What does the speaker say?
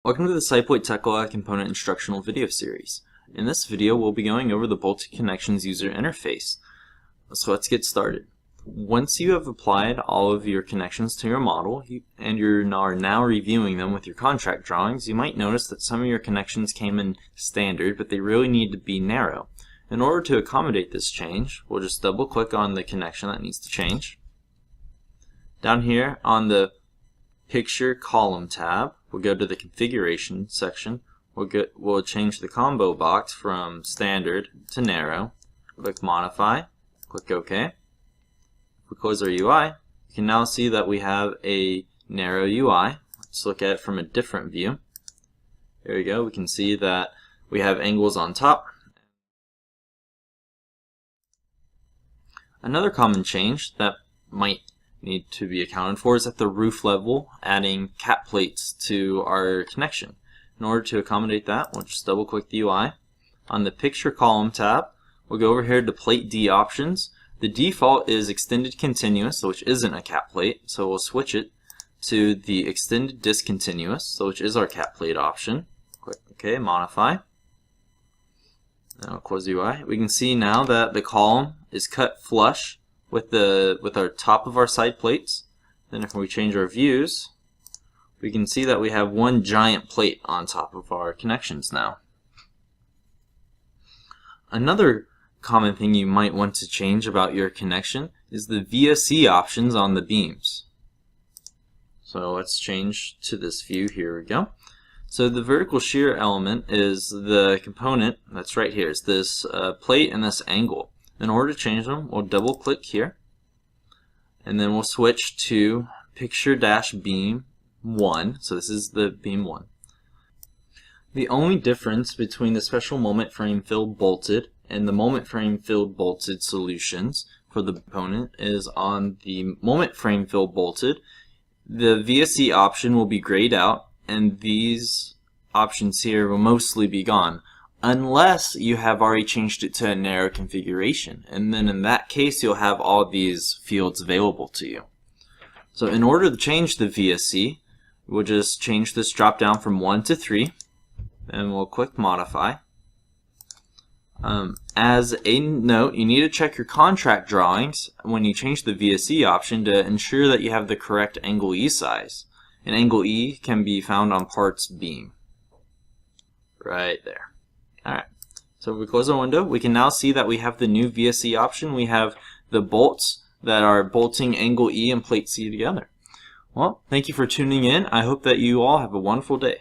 Welcome to the SidePlate Tekla component instructional video series. In this video, we'll be going over the bolted connections user interface. So let's get started. Once you have applied all of your connections to your model and you're now reviewing them with your contract drawings, you might notice that some of your connections came in standard, but they really need to be narrow. In order to accommodate this change, we'll just double click on the connection that needs to change. Down here on the Picture Column tab, we'll go to the Configuration section. We'll change the combo box from standard to narrow. Click Modify. Click OK. If we close our UI, you can now see that we have a narrow UI. Let's look at it from a different view. There we go. We can see that we have angles on top. Another common change that might need to be accounted for is at the roof level, adding cap plates to our connection. In order to accommodate that, we'll just double click the UI. On the Picture Column tab, we'll go over here to Plate D Options. The default is Extended Continuous, which isn't a cap plate, so we'll switch it to the Extended Discontinuous, which is our cap plate option. Click OK, Modify. Now we'll close the UI. We can see now that the column is cut flush with our top of our side plates. Then if we change our views, we can see that we have one giant plate on top of our connections now. Another common thing you might want to change about your connection is the VSC options on the beams. So let's change to this view. Here we go. So the vertical shear element is the component that's right here. It's this plate and this angle. In order to change them, we'll double click here, and then we'll switch to Picture-Beam 1. So this is the beam 1. The only difference between the special moment frame filled bolted and the moment frame filled bolted solutions for the component is on the moment frame filled bolted, the VSC option will be grayed out, and these options here will mostly be gone, unless you have already changed it to a narrow configuration, and then in that case you'll have all these fields available to you. So in order to change the VSC, we'll just change this drop down from 1 to 3, and we'll click Modify. As a note, you need to check your contract drawings when you change the VSC option to ensure that you have the correct angle E size. And angle E can be found on parts beam. Right there. Alright, so if we close our window, we can now see that we have the new VSC option. We have the bolts that are bolting angle E and plate C together. Well, thank you for tuning in. I hope that you all have a wonderful day.